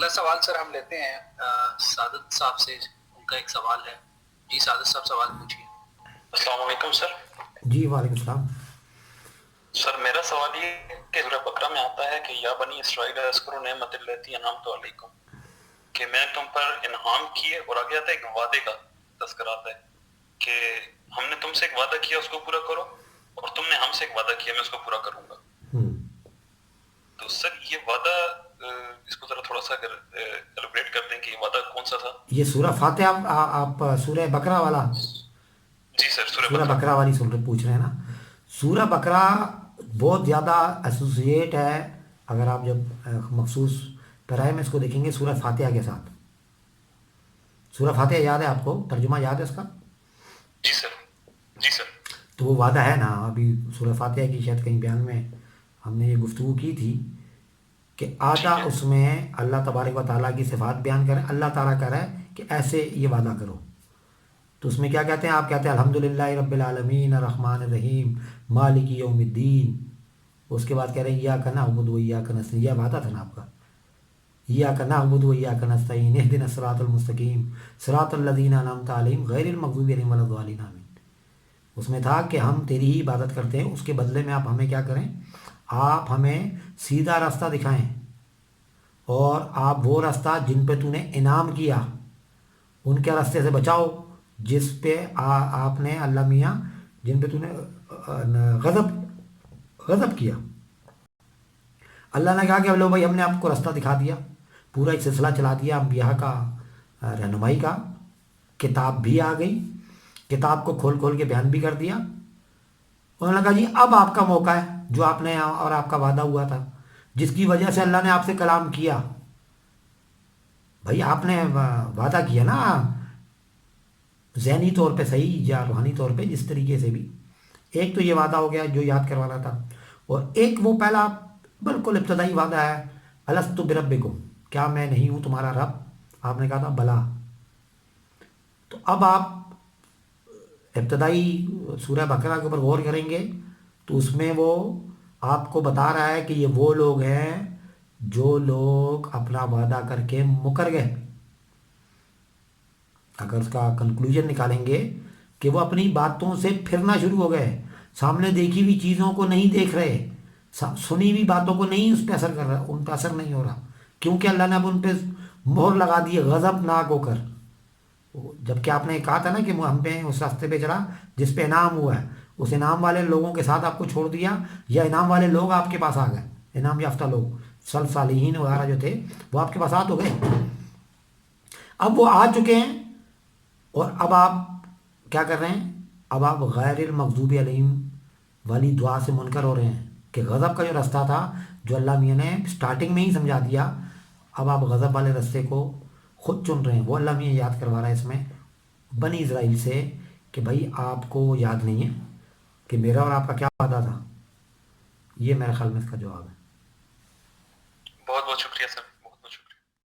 اگلا سوال سر ہم لیتے ہیں سعادت صاحب سے. ان کا ایک سوال ہے. جی سعادت صاحب سوال پوچھیے. السلام علیکم سر. جی وعلیکم السلام. سر میرا سوال یہ ہے کہ سورہ بقرہ میں آتا ہے کہ یا بنی اسرائیل اذکروا نعمت التی انعمت علیکم، کہ میں تم پر انعام کیے، اور آگے آتا ہے ایک وعدے کا تذکرہ آتا ہے کہ ہم نے تم سے ایک وعدہ کیا اس کو پورا کرو، اور تم نے ہم سے ایک وعدہ کیا میں اس کو پورا کروں گا. تو سر یہ وعدہ اس کو ذرا تھوڑا سا اگر ایلوبریٹ کر دیں کہ یہ وعدہ کون سا تھا. یہ سورہ فاتحہ آپ سورہ بقرہ والا؟ جی سر سورہ بقرہ والی پوچھ رہے ہیں نا. سورہ بقرہ بہت زیادہ ایسوسیٹ ہے، اگر آپ جب مخصوص پیرائے میں اس کو دیکھیں گے سورہ فاتحہ کے ساتھ. سورہ فاتحہ یاد ہے آپ کو؟ ترجمہ یاد ہے اس کا؟ جی سر. جی سر. تو وہ وعدہ ہے نا. ابھی سورہ فاتحہ کی شاید کہیں بیان میں ہم نے یہ گفتگو کی تھی کہ آدھا اس میں اللہ تبارک و تعالیٰ کی صفات بیان کریں. اللہ تعالیٰ کہہ رہا ہے کہ ایسے یہ وعدہ کرو. تو اس میں کیا کہتے ہیں؟ آپ کہتے ہیں الحمدللہ رب العالمین الرحمن الرحیم مالک یوم الدین. اس کے بعد کہہ رہے ہیں ایاک نعبد و ایاک نستعین. یہ وعدہ تھا نا آپ کا. ایاک نعبد و ایاک نستعین اہدنا الصراط المستقیم صراط الذین انعمت علیہم غیر المغضوب علیہم ولا الضالین آمین. اس میں تھا کہ ہم تیری ہی عبادت کرتے ہیں، اس کے بدلے میں آپ ہمیں کیا کریں؟ آپ ہمیں سیدھا راستہ دکھائیں، اور آپ وہ راستہ جن پہ تو نے انعام کیا ان کے راستے سے بچاؤ جس پہ آپ نے اللہ میاں جن پہ تو نے غضب کیا. اللہ نے کہا کہ لو بھائی ہم نے آپ کو راستہ دکھا دیا، پورا ایک سلسلہ چلا دیا انبیاء کا رہنمائی کا. کتاب بھی آ گئی، کتاب کو کھول کھول کے بیان بھی کر دیا. انہوں نے کہا جی اب آپ کا موقع ہے جو آپ نے اور آپ کا وعدہ ہوا تھا جس کی وجہ سے اللہ نے آپ سے کلام کیا. بھائی آپ نے وعدہ کیا نا ذہنی طور پہ صحیح یا روحانی طور پہ جس طریقے سے بھی. ایک تو یہ وعدہ ہو گیا جو یاد کروانا تھا، اور ایک وہ پہلا بالکل ابتدائی وعدہ ہے الست بربکم، کیا میں نہیں ہوں تمہارا رب؟ آپ نے کہا تھا بلا. تو اب آپ ابتدائی سورہ بقرہ کے اوپر غور کریں گے تو اس میں وہ آپ کو بتا رہا ہے کہ یہ وہ لوگ ہیں جو لوگ اپنا وعدہ کر کے مکر گئے. اگر اس کا کنکلوژن نکالیں گے کہ وہ اپنی باتوں سے پھرنا شروع ہو گئے، سامنے دیکھی ہوئی چیزوں کو نہیں دیکھ رہے، سنی ہوئی باتوں کو نہیں اس پہ اثر کر رہا، ان پہ اثر نہیں ہو رہا، کیونکہ اللہ نے اب ان پہ مہر لگا دی غضب ناک ہو کر. جب کہ آپ نے کہا تھا نا کہ ہم پہ اس راستے پہ چلا جس پہ انعام ہوا ہے، اس انعام والے لوگوں کے ساتھ آپ کو چھوڑ دیا، یا انعام والے لوگ آپ کے پاس آ گئے، انعام یافتہ لوگ صالحین وغیرہ جو تھے وہ آپ کے پاس آ تو گئے. اب وہ آ چکے ہیں، اور اب آپ کیا کر رہے ہیں؟ اب آپ غیر المغضوب علیہم والی دعا سے منکر ہو رہے ہیں کہ غضب کا جو راستہ تھا جو اللہ میاں نے سٹارٹنگ میں ہی سمجھا دیا، اب آپ غضب والے راستے کو خود چن رہے ہیں. وہ اللہ میاں یاد کروا رہا ہے اس میں بنی اسرائیل سے کہ بھائی آپ کو یاد نہیں ہے کہ میرا اور آپ کا کیا وعدہ تھا. یہ میرے خیال میں اس کا جواب ہے. بہت بہت شکریہ سر.